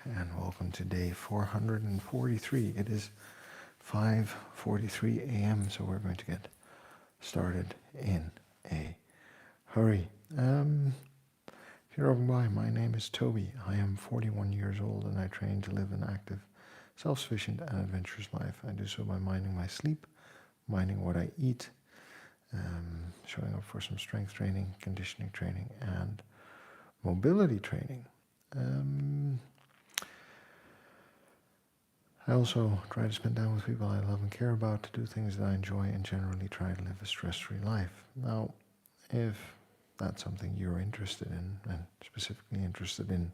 and welcome to day 443. It is 5:43 a.m., so we're going to get started in a hurry. If you're over by, my name is Toby. I am 41 years old and I train to live an active, self-sufficient and adventurous life. I do so by minding my sleep, minding what I eat, showing up for some strength training, conditioning training, and mobility training. I also try to spend time with people I love and care about, to do things that I enjoy, and generally try to live a stress-free life. Now, if that's something you're interested in, and specifically interested in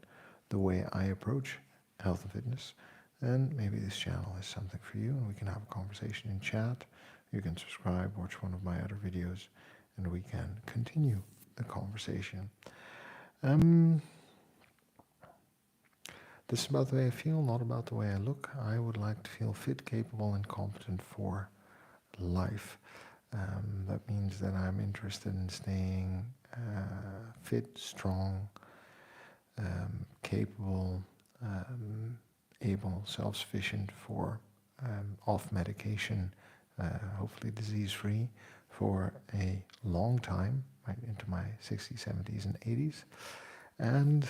the way I approach health and fitness, then maybe this channel is something for you, and we can have a conversation in chat. You can subscribe, watch one of my other videos, and we can continue the conversation. This is about the way I feel, not about the way I look. I would like to feel fit, capable, and competent for life. That means that I'm interested in staying fit, strong, capable, able, self-sufficient, for off medication, hopefully disease-free, for a long time, right into my 60s, 70s, and 80s. And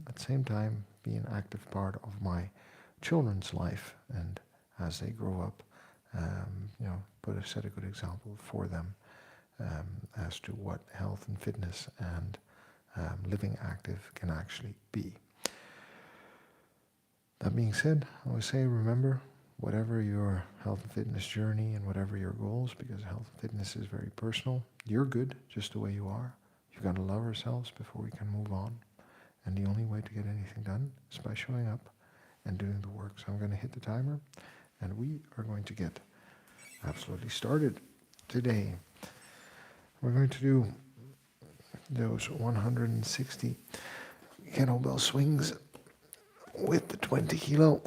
at the same time be an active part of my children's life, and as they grow up, set a good example for them as to what health and fitness and living active can actually be. That being said, I always say, remember, whatever your health and fitness journey and whatever your goals, because health and fitness is very personal, you're good just the way you are. You've got to love ourselves before we can move on. And the only way to get anything done is by showing up and doing the work. So I'm going to hit the timer, and we are going to get absolutely started today. We're going to do those 160 kettlebell swings with the 20 kilo.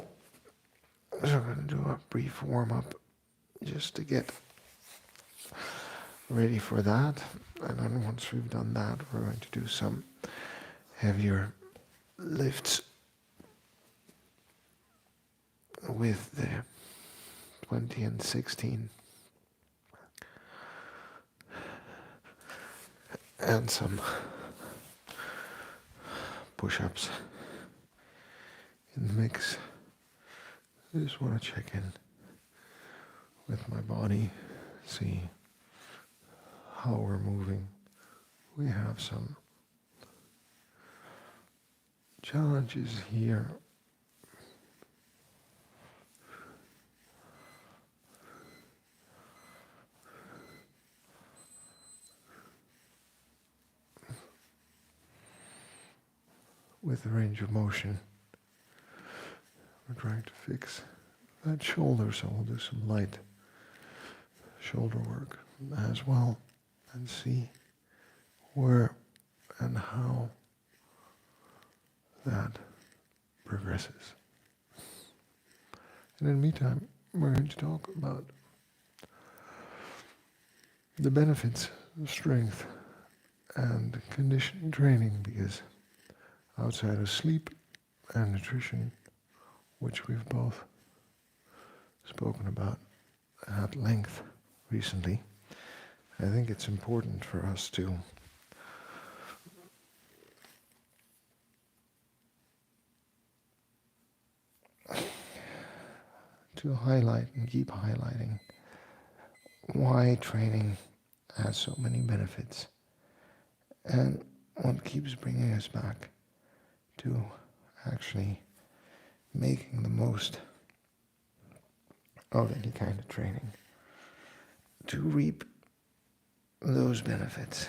So I'm going to do a brief warm-up just to get ready for that. And then once we've done that, we're going to do some heavier lifts with the 20 and 16, and some push-ups in the mix. I just want to check in with my body, see how we're moving. We have some challenges here. With the range of motion, we're trying to fix that shoulder, so we'll do some light shoulder work as well and see where and how that progresses. And in the meantime, we're going to talk about the benefits of strength and conditioning training, because outside of sleep and nutrition, which we've both spoken about at length recently, I think it's important for us to highlight and keep highlighting why training has so many benefits, and what keeps bringing us back to actually making the most of any kind of training to reap those benefits.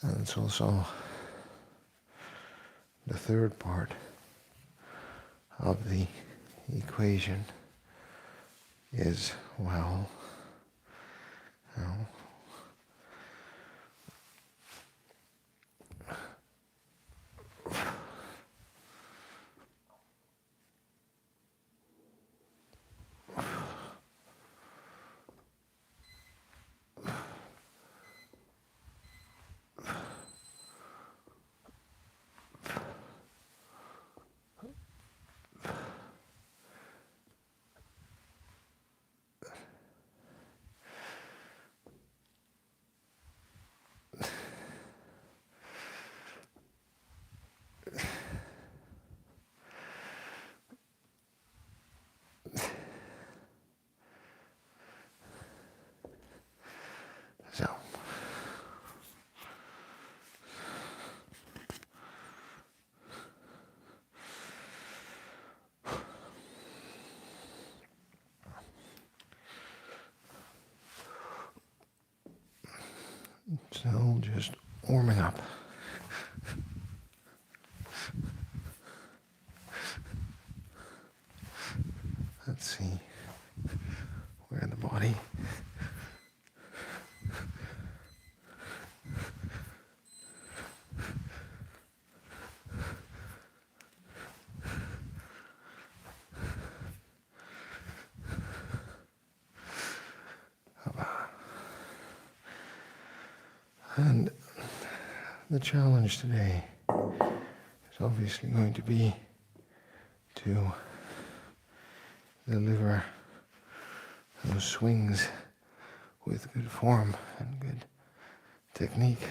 And it's also the third part of the equation is, well, Still just warming up. Let's see where the body and the challenge today is obviously going to be to deliver those swings with good form and good technique.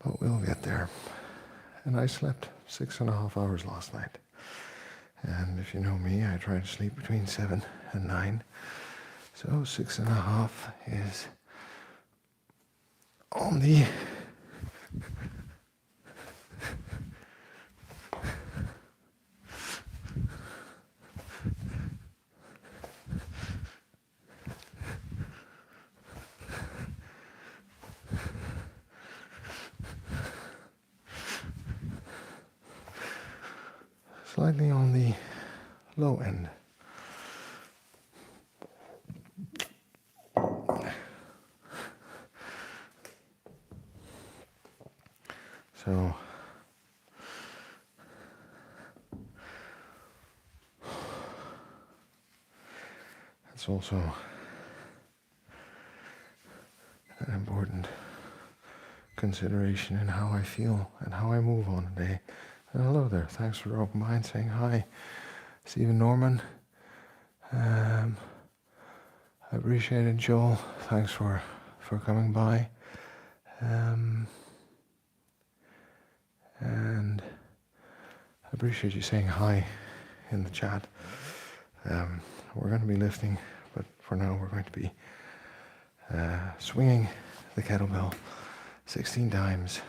But we'll get there. And I slept 6.5 hours last night. And if you know me, I try to sleep between 7 and 9. So 6.5 is on the slightly on the low end. So that's also an important consideration in how I feel and how I move on a day. And hello there, thanks for the open mind, saying hi. Stephen Norman, I appreciate it. Joel, thanks for coming by. And I appreciate you saying hi in the chat. We're going to be lifting, but for now we're going to be swinging the kettlebell 16 times,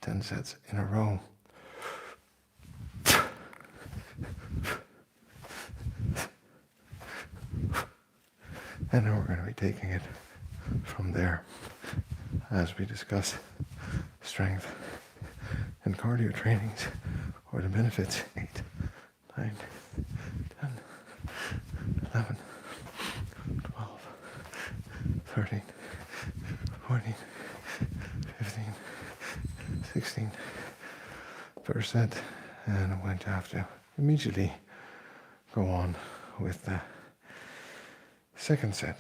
10 sets in a row. And then we're going to be taking it from there as we discuss strength and cardio trainings, or the benefits. 8, 9, 10, 11, 12, 13, 14, 15, 16. First set, and I'm going to have to immediately go on with the second set.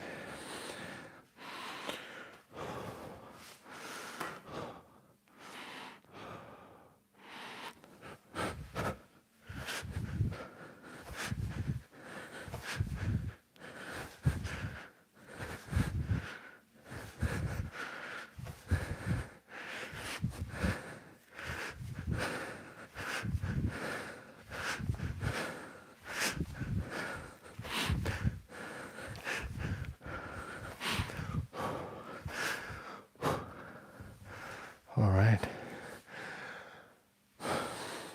All right.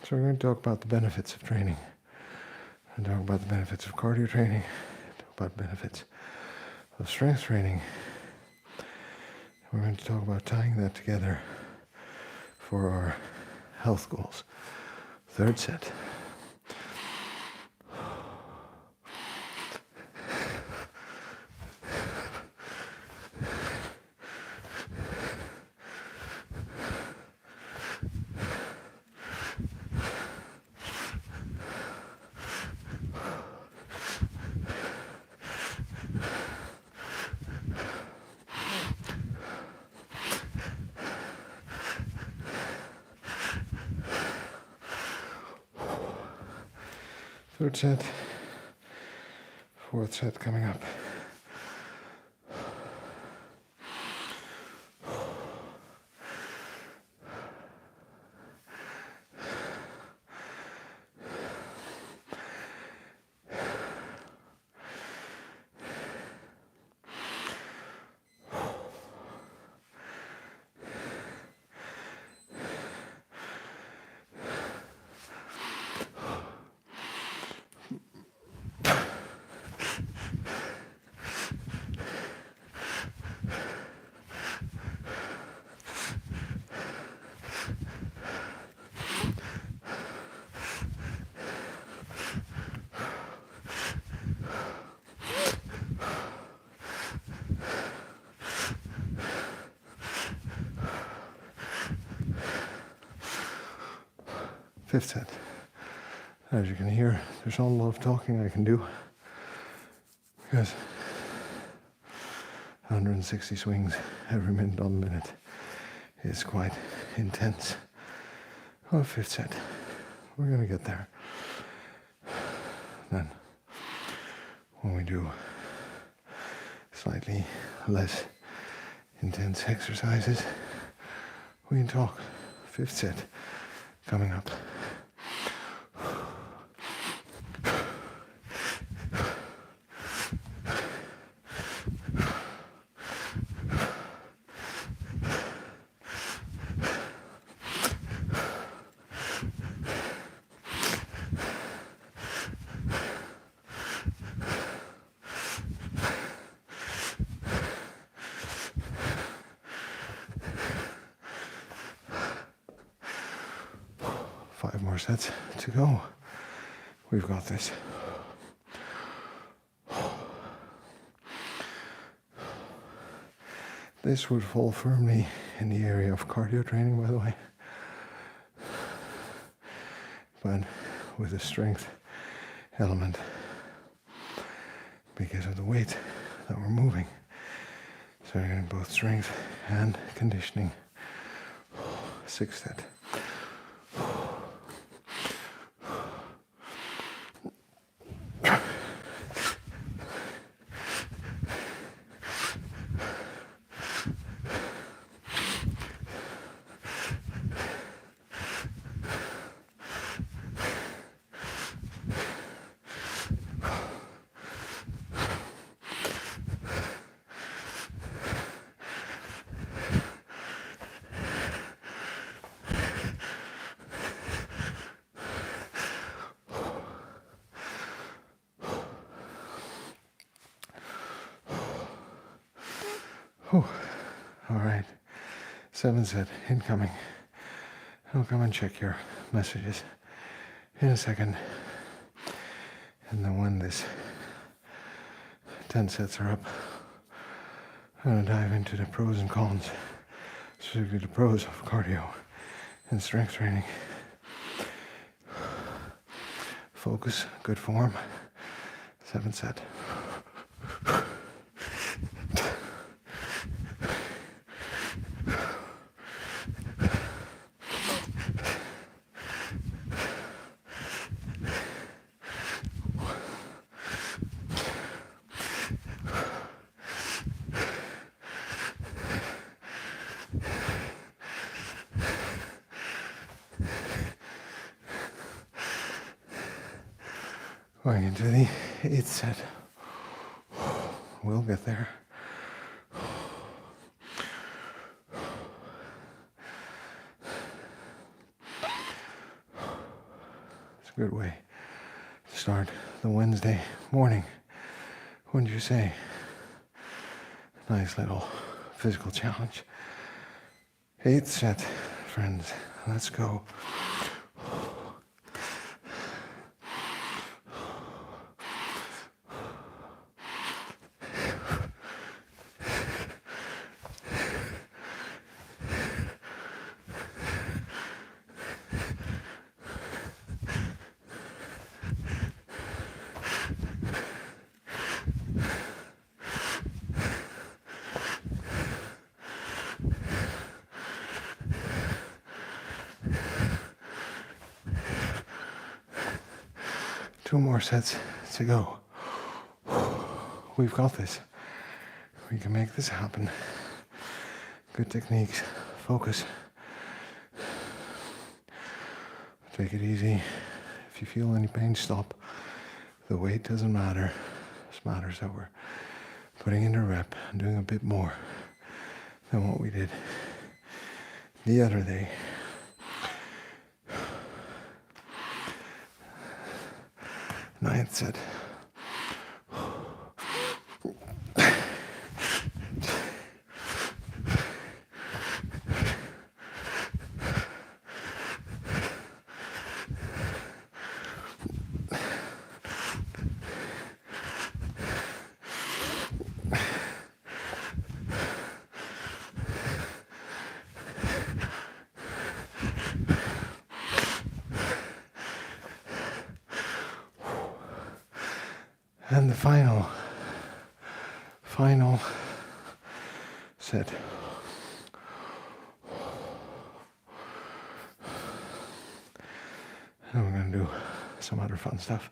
So we're going to talk about the benefits of training, and talk about the benefits of cardio training, talk about benefits of strength training. We're going to talk about tying that together for our health goals. Third set. Third set, fourth set coming up. fifth set. As you can hear, there's not a lot of talking I can do because 160 swings every minute on the minute is quite intense. Well, fifth set. We're going to get there. Then, when we do slightly less intense exercises, we can talk. Fifth set coming up. Five more sets to go. We've got this. This would fall firmly in the area of cardio training, by the way. But with a strength element because of the weight that we're moving. So you're getting both strength and conditioning. Sixth set. Whew. All right, seventh set incoming. I'll come and check your messages in a second. And then when this 10 sets are up, I'm going to dive into the pros and cons, specifically the pros of cardio and strength training. Focus, good form, seventh set. Going into the eighth set. We'll get there. It's a good way to start the Wednesday morning. Wouldn't you say? Nice little physical challenge. Eighth set, friends. Let's go. Two more sets to go. We've got this. We can make this happen. Good techniques. Focus. Take it easy. If you feel any pain, stop. The weight doesn't matter. It matters that we're putting in a rep and doing a bit more than what we did the other day. Ninth set. And the final set. And we're going to do some other fun stuff.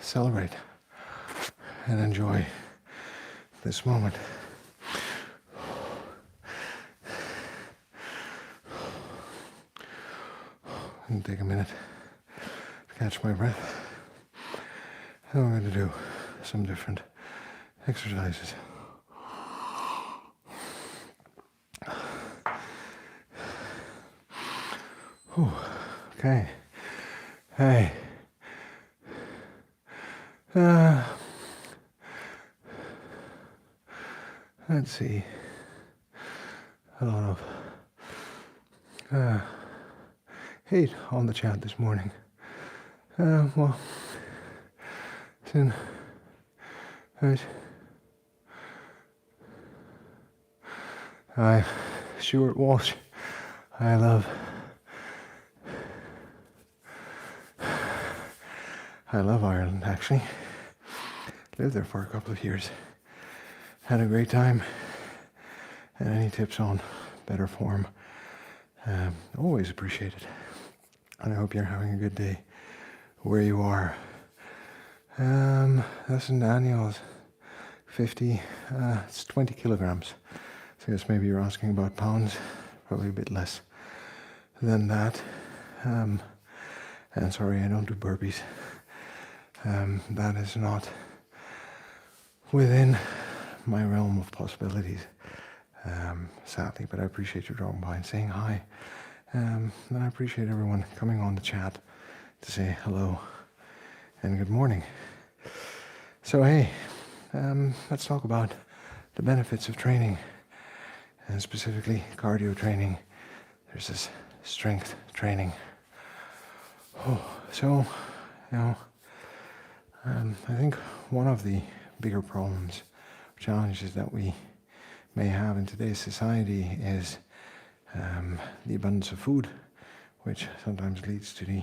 Celebrate and enjoy this moment. And take a minute to catch my breath. And we're going to do some different exercises. Whew. Okay. Hey. Let's see. A lot of hate on the chat this morning. Well, then, right. Stuart Walsh. I love Ireland, actually. Lived there for a couple of years. Had a great time. And any tips on better form, always appreciated. And I hope you're having a good day where you are. That's in Daniel's 50, it's 20 kilograms. So I guess maybe you're asking about pounds, probably a bit less than that. And sorry, I don't do burpees. That is not within my realm of possibilities, sadly, but I appreciate you dropping by and saying hi. And I appreciate everyone coming on the chat to say hello and good morning. So hey, let's talk about the benefits of training, and specifically cardio training. There's this strength training. So, I think one of the bigger problems, challenges that we may have in today's society is the abundance of food, which sometimes leads to the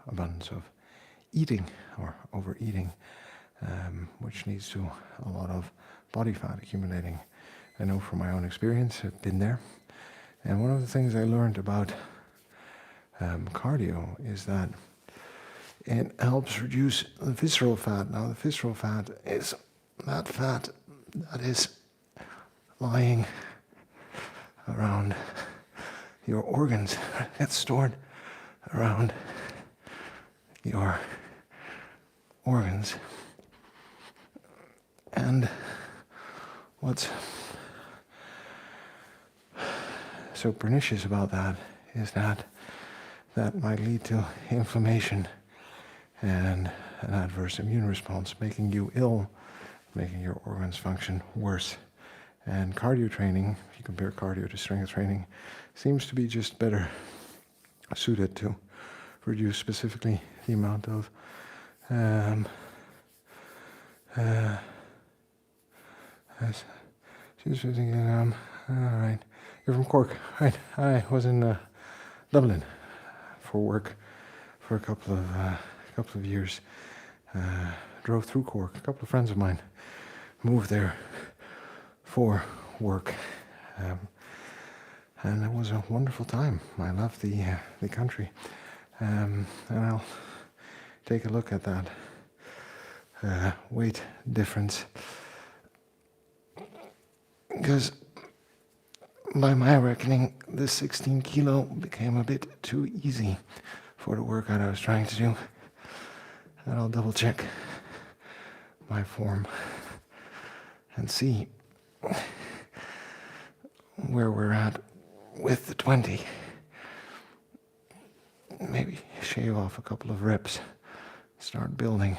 abundance of eating or overeating, which leads to a lot of body fat accumulating. I know from my own experience, I've been there. And one of the things I learned about cardio is that it helps reduce the visceral fat. Now, the visceral fat is that fat that is lying around your organs. It's stored around your organs. And what's so pernicious about that is that might lead to inflammation and an adverse immune response, making you ill, making your organs function worse. And cardio training, if you compare cardio to strength training, seems to be just better suited to reduce specifically the amount of all right. You're from Cork, right? I was in Dublin for work for a couple of years. Drove through Cork. A couple of friends of mine moved there for work, and it was a wonderful time. I love the country, and I'll take a look at that weight difference, because by my reckoning, this 16 kilo became a bit too easy for the workout I was trying to do. and I'll double check my form and see where we're at with the 20. Maybe shave off a couple of reps, start building.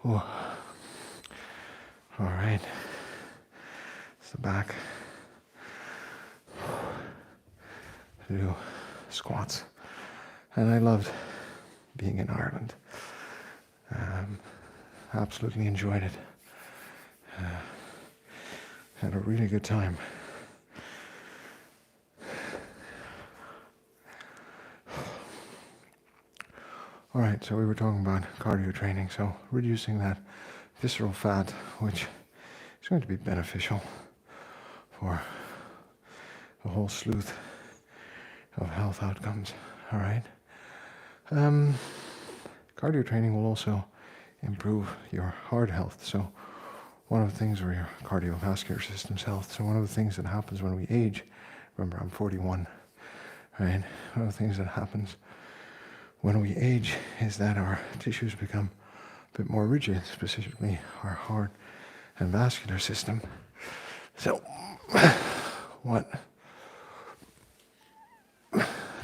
Oh. All right, it's the back. Do squats, and I loved being in Ireland. Absolutely enjoyed it. Had a really good time. All right, so we were talking about cardio training, so reducing that visceral fat, which is going to be beneficial for a whole slew of health outcomes. All right. Cardio training will also improve your heart health. So one of the things, or your cardiovascular system's health. So one of the things that happens when we age, remember I'm 41, right? One of the things that happens when we age is that our tissues become a bit more rigid, specifically our heart and vascular system. So what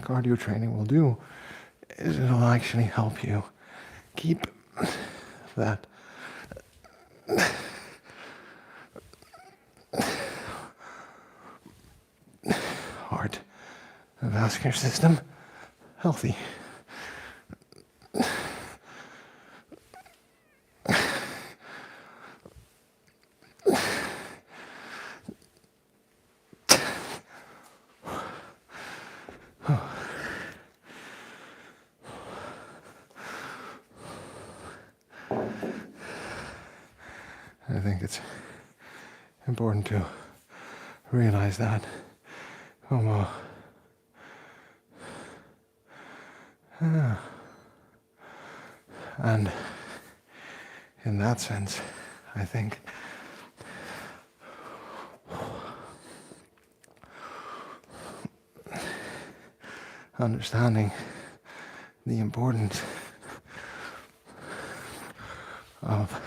cardio training will do is it'll actually help you keep that heart and vascular system healthy. I think it's important to realize that. And in that sense, I think understanding the importance of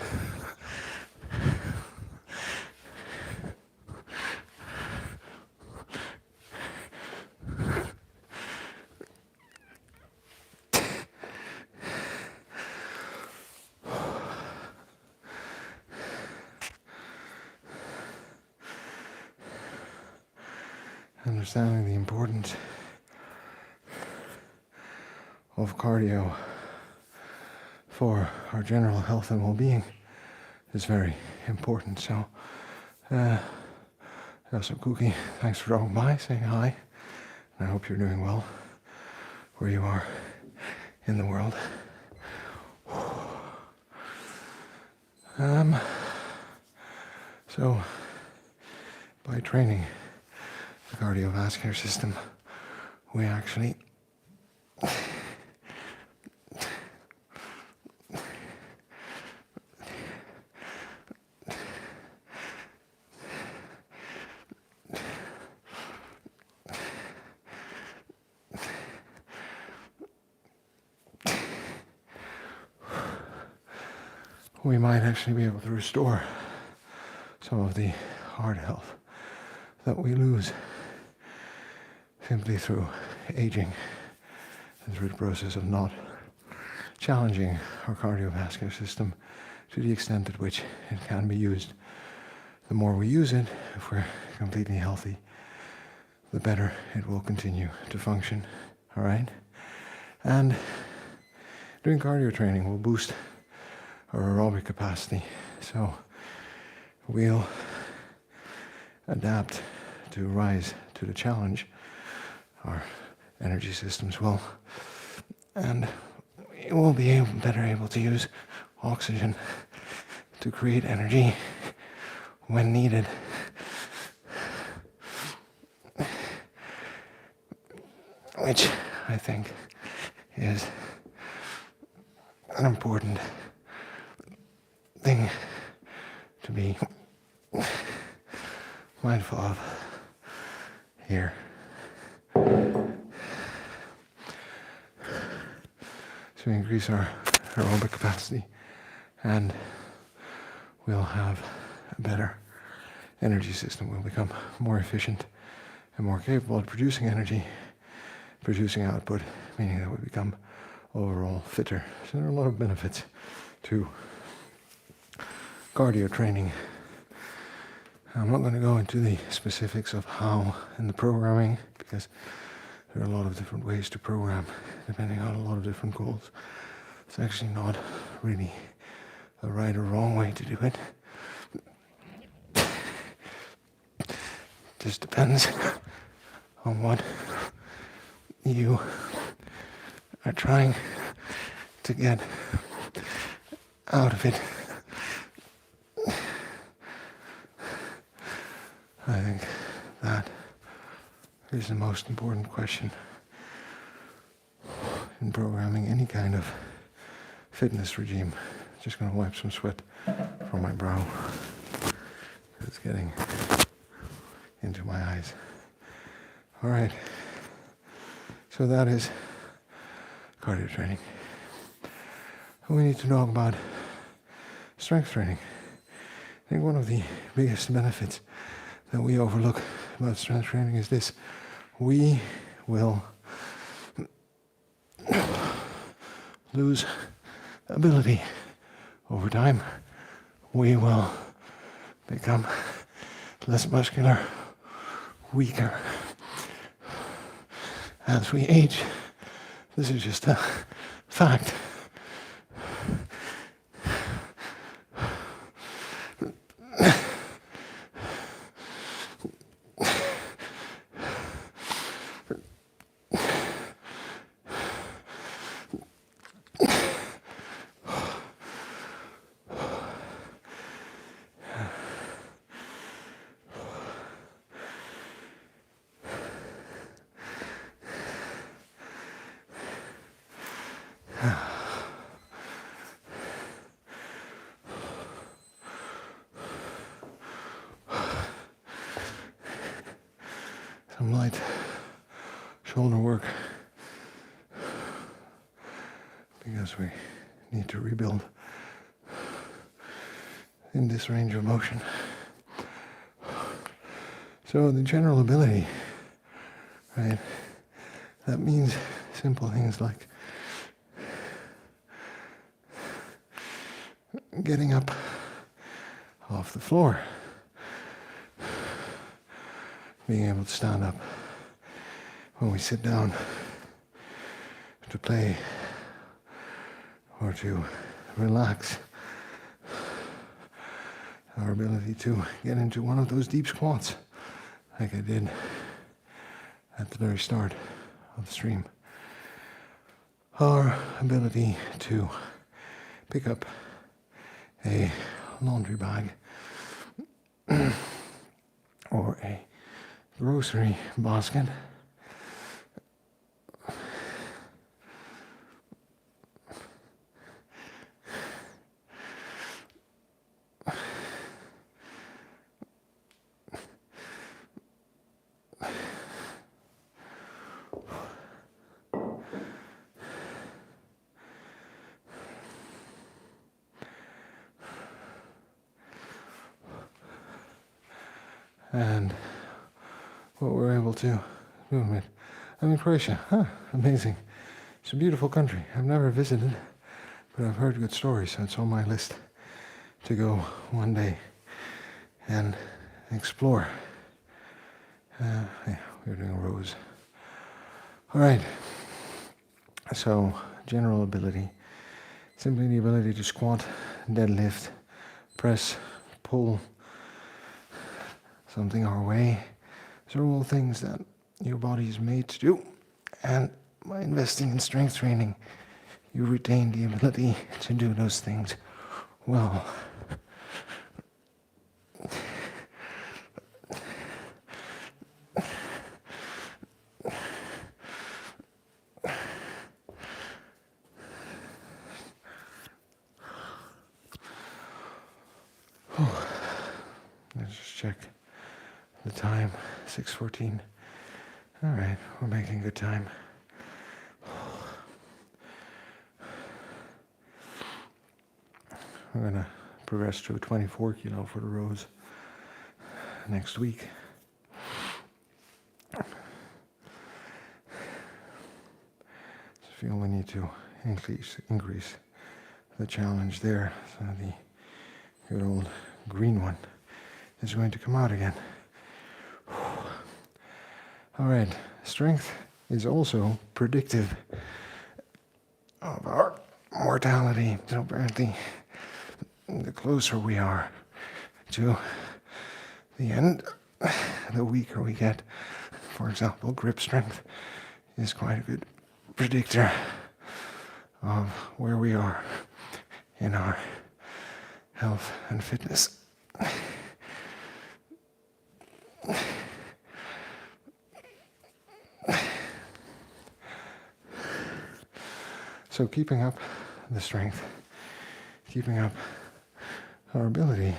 understanding the importance of cardio for our general health and well-being is very important. So, so Cookie, thanks for dropping by, saying hi. I hope you're doing well where you are in the world. So, by training the cardiovascular system, we actually we might actually be able to restore some of the heart health that we lose simply through aging and through the process of not challenging our cardiovascular system to the extent at which it can be used. The more we use it, if we're completely healthy, the better it will continue to function. All right? And doing cardio training will boost our aerobic capacity. So we'll adapt to rise to the challenge. Our energy systems will. And we will be better able to use oxygen to create energy when needed. Which I think is an important thing to be mindful of here. So we increase our aerobic capacity and we'll have a better energy system. We'll become more efficient and more capable of producing energy, producing output, meaning that we become overall fitter. So there are a lot of benefits to cardio training. I'm not going to go into the specifics of how in the programming, because there are a lot of different ways to program depending on a lot of different goals. It's actually not really a right or wrong way to do it. Just depends on what you are trying to get out of it. I think that is the most important question in programming any kind of fitness regime. Just going to wipe some sweat from my brow. It's getting into my eyes. All right. So that is cardio training. We need to talk about strength training. I think one of the biggest benefits that we overlook about strength training is this: we will lose ability over time. We will become less muscular, weaker as we age. This is just a fact. Some light shoulder work because we need to rebuild in this range of motion. So the general ability, right, that means simple things like getting up off the floor, being able to stand up when we sit down to play or to relax, our ability to get into one of those deep squats like I did at the very start of the stream, our ability to pick up a laundry bag or a grocery basket, and what we're able to do with it. I mean, Croatia, amazing. It's a beautiful country. I've never visited, but I've heard good stories, so it's on my list to go one day and explore. Yeah, we're doing a rose. All right. So, general ability. Simply the ability to squat, deadlift, press, pull something our way. These are all things that your body is made to do. And by investing in strength training, you retain the ability to do those things well. Let's just check the time, 6:14. All right, we're making good time. We're going to progress to a 24 kilo for the rows next week. I feel we need to increase the challenge there, so the good old green one is going to come out again. All right, strength is also predictive of our mortality. So apparently, the closer we are to the end, the weaker we get. For example, grip strength is quite a good predictor of where we are in our health and fitness. So keeping up the strength, keeping up our ability is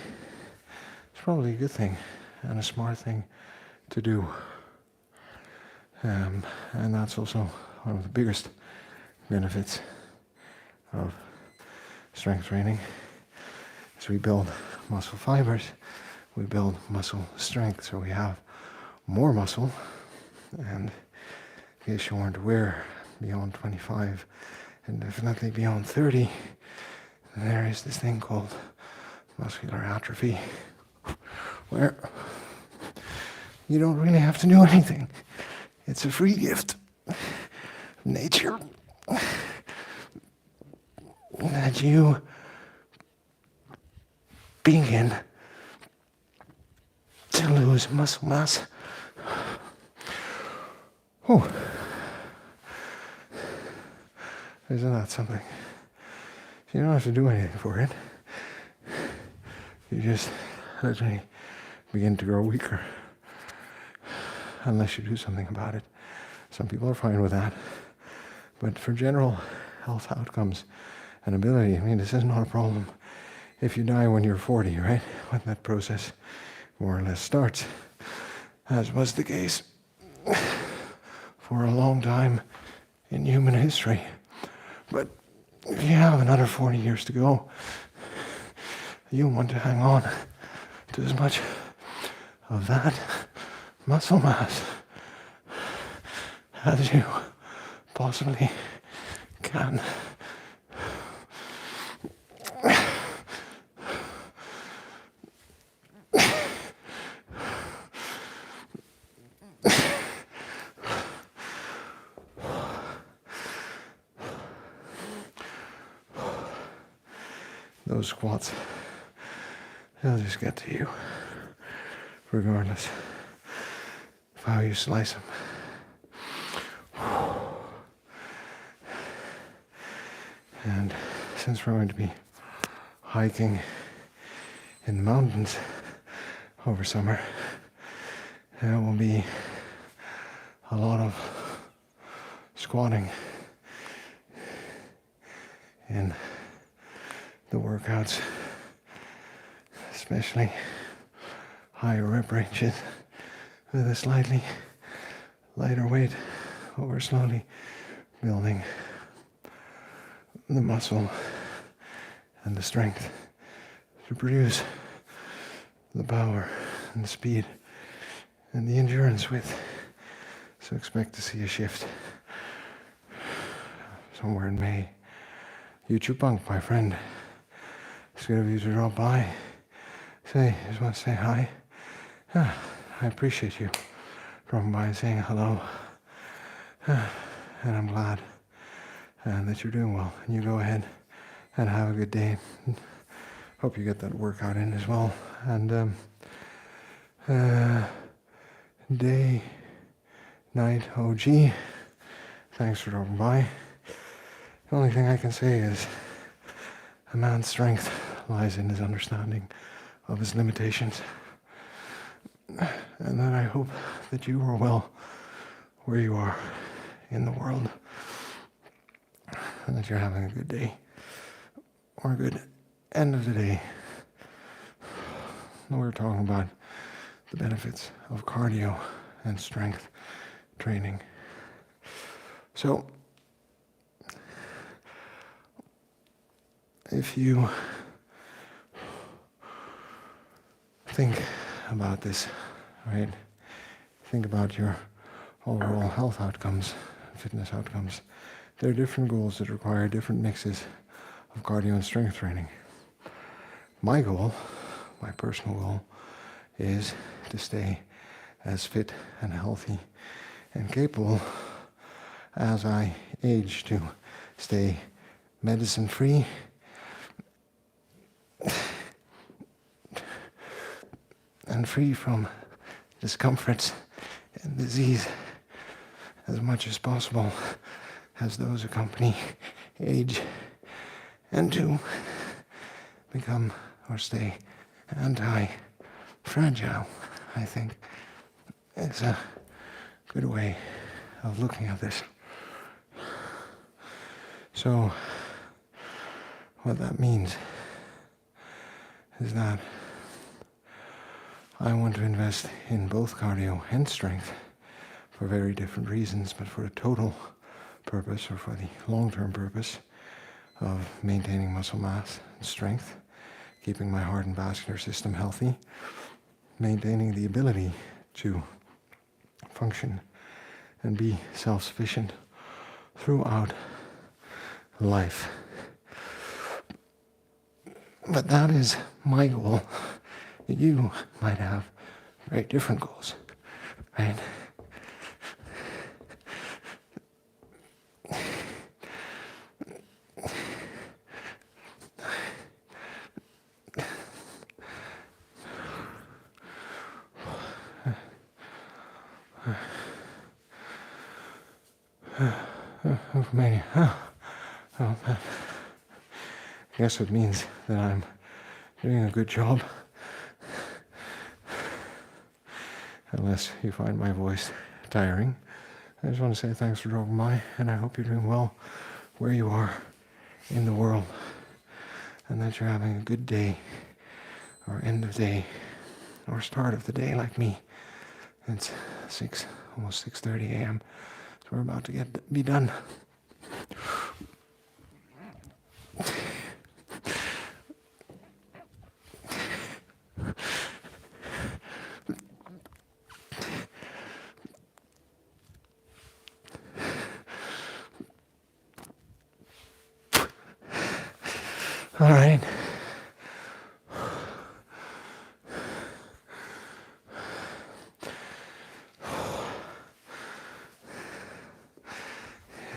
probably a good thing and a smart thing to do. And that's also one of the biggest benefits of strength training. As we build muscle fibers, we build muscle strength, so we have more muscle. And in case you weren't aware, beyond 25 and definitely beyond 30, there is this thing called muscular atrophy, where you don't really have to do anything. It's a free gift of nature that you begin to lose muscle mass. Oh, isn't that something? You don't have to do anything for it. You just literally begin to grow weaker, unless you do something about it. Some people are fine with that. But for general health outcomes and ability, I mean, this is not a problem if you die when you're 40, right? When that process more or less starts, as was the case for a long time in human history. But if you have another 40 years to go, you want to hang on to as much of that muscle mass as you possibly can. Those squats, they'll just get to you, regardless of how you slice them. And since we're going to be hiking in the mountains over summer, there will be a lot of squatting in the workouts, especially higher rep ranges with a slightly lighter weight, but we're slowly building the muscle and the strength to produce the power and the speed and the endurance with. So expect to see a shift somewhere in May. YouTube Punk, my friend. It's good of you to drop by. Just want to say hi. I appreciate you dropping by and saying hello. And I'm glad that you're doing well. And you go ahead and have a good day. Hope you get that workout in as well. And day, night, OG. Thanks for dropping by. The only thing I can say is a man's strength lies in his understanding of his limitations. And that I hope that you are well where you are in the world. And that you're having a good day. Or a good end of the day. We're talking about the benefits of cardio and strength training. So, if you think about this, right? Think about your overall health outcomes, fitness outcomes. There are different goals that require different mixes of cardio and strength training. My goal, my personal goal, is to stay as fit and healthy and capable as I age, to stay medicine-free and free from discomforts and disease as much as possible as those accompany age, and to become or stay anti-fragile, I think, is a good way of looking at this. So, what that means is that I want to invest in both cardio and strength for very different reasons, but for a total purpose, or for the long-term purpose of maintaining muscle mass and strength, keeping my heart and vascular system healthy, maintaining the ability to function and be self-sufficient throughout life. But that is my goal. You might have very different goals, right? Maybe. Oh, I guess it means that I'm doing a good job. Unless you find my voice tiring. I just want to say thanks for dropping by, and I hope you're doing well where you are in the world, and that you're having a good day, or end of day, or start of the day like me. It's almost 6:30 a.m., so we're about to be done. All right.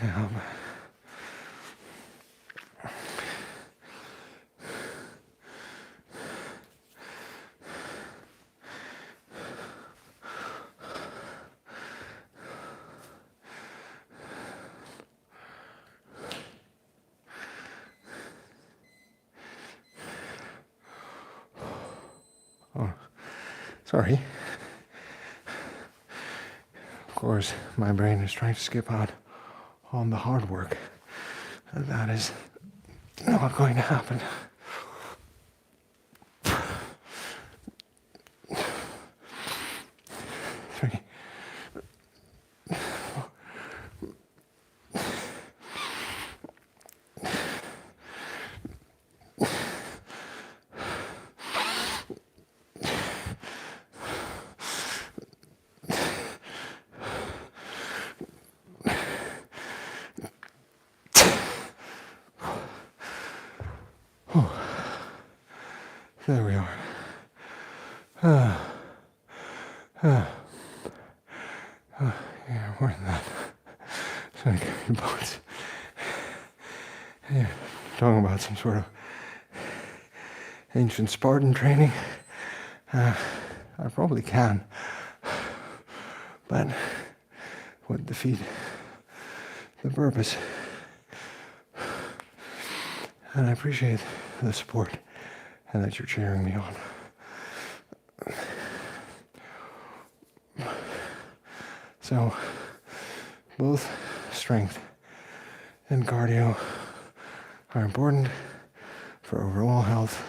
Yeah. Oh, sorry. Of course, my brain is trying to skip out on the hard work. And that is not going to happen. Three. There we are. Yeah, more than that. So I carry boats. Yeah, talking about some sort of ancient Spartan training. I probably can, but would defeat the purpose. And I appreciate the support and that you're cheering me on. So, both strength and cardio are important for overall health.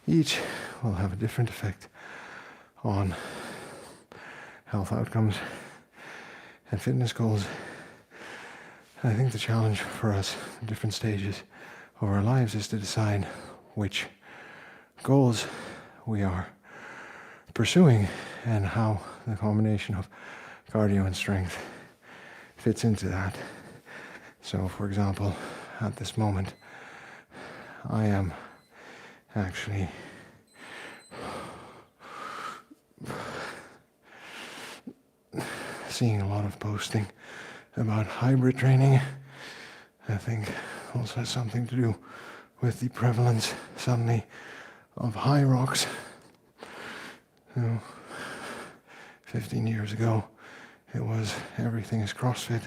Each will have a different effect on health outcomes And fitness goals, I think the challenge for us in different stages of our lives is to decide which goals we are pursuing and how the combination of cardio and strength fits into that. So, for example, at this moment, I am actually seeing a lot of posting about hybrid training. I think also has something to do with the prevalence suddenly of high rocks. 15 years ago, it was everything is CrossFit.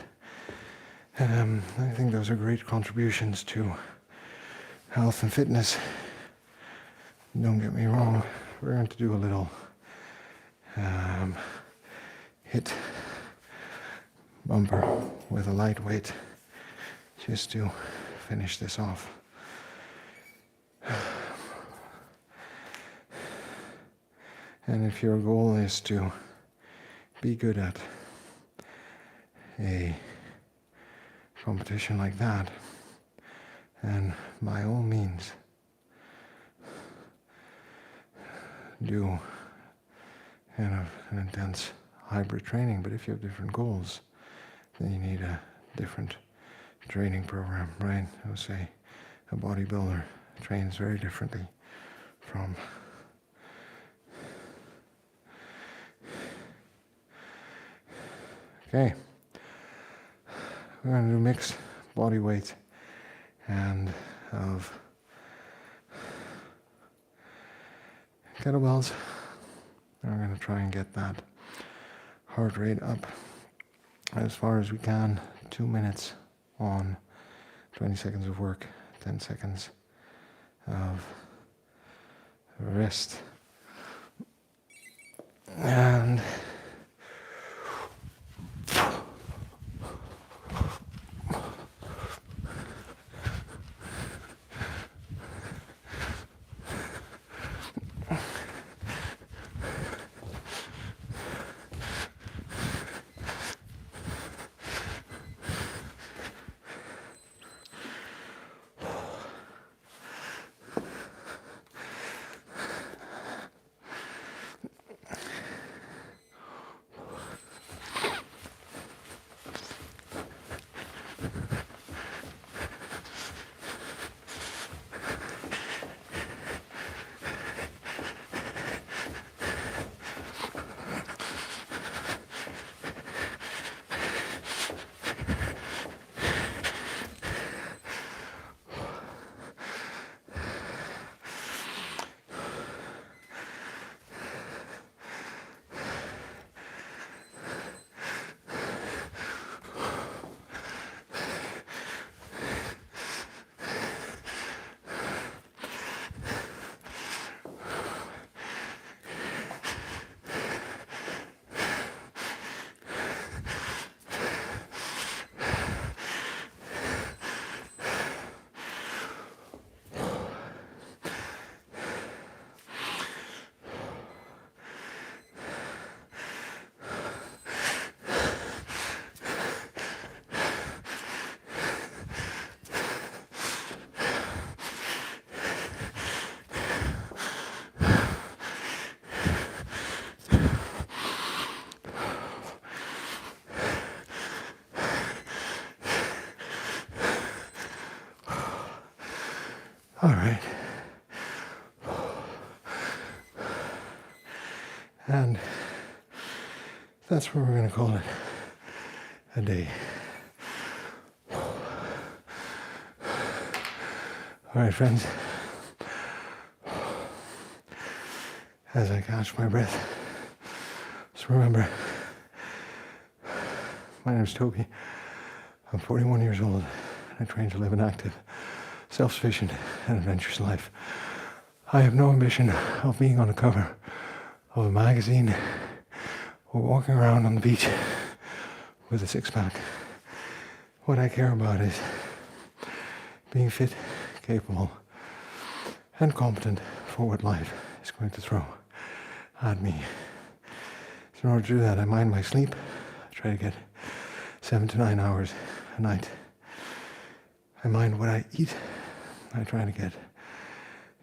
I think those are great contributions to health and fitness. Don't get me wrong, we're going to do a little hit bumper with a lightweight just to finish this off. And if your goal is to be good at a competition like that, then by all means do kind of an intense hybrid training. But if you have different goals, then you need a different training program, right? I would say a bodybuilder trains very differently from okay. We're going to do mixed body weight and of kettlebells. And we're going to try and get that heart rate up as far as we can. 2 minutes on, 20 seconds of work, 10 seconds of rest. And all right. And that's where we're going to call it a day. All right, friends. As I catch my breath, just remember, my name is Toby. I'm 41 years old. I train to live an active, self-sufficient and adventurous life. I have no ambition of being on the cover of a magazine or walking around on the beach with a six-pack. What I care about is being fit, capable, and competent for what life is going to throw at me. So in order to do that, I mind my sleep. I try to get 7 to 9 hours a night. I mind what I eat. I try to get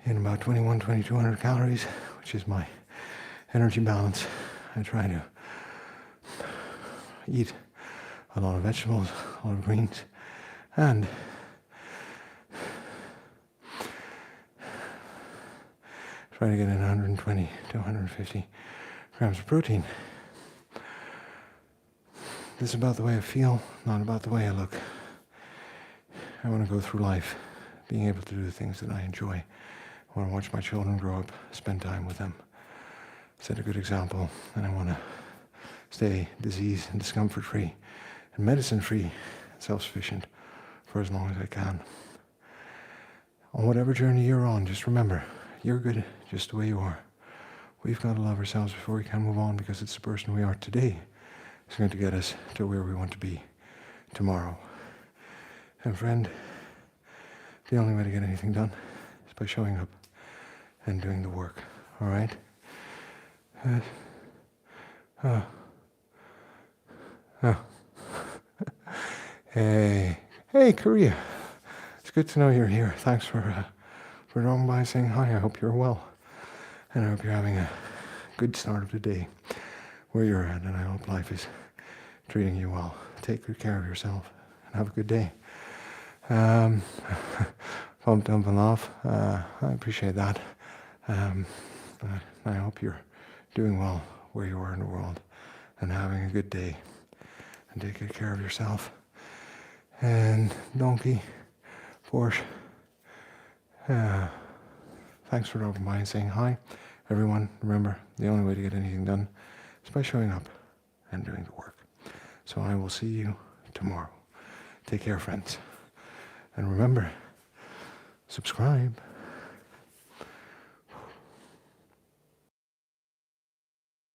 in about 2,200 calories, which is my energy balance. I try to eat a lot of vegetables, a lot of greens, and try to get in 120 to 150 grams of protein. This is about the way I feel, not about the way I look. I want to go through life being able to do the things that I enjoy. I want to watch my children grow up, spend time with them, set a good example, and I want to stay disease and discomfort free and medicine free and self-sufficient for as long as I can. On whatever journey you're on, just remember, you're good just the way you are. We've got to love ourselves before we can move on, because it's the person we are today is going to get us to where we want to be tomorrow. And friend, the only way to get anything done is by showing up and doing the work. All right? Hey, Korea. It's good to know you're here. Thanks for dropping by, saying hi. I hope you're well, and I hope you're having a good start of the day where you're at, and I hope life is treating you well. Take good care of yourself and have a good day. Bump, dump, and laugh. I appreciate that. I hope you're doing well where you are in the world and having a good day. And take good care of yourself. And Donkey, Porsche, thanks for dropping by and saying hi. Everyone, remember, the only way to get anything done is by showing up and doing the work. So I will see you tomorrow. Take care, friends. And remember, subscribe.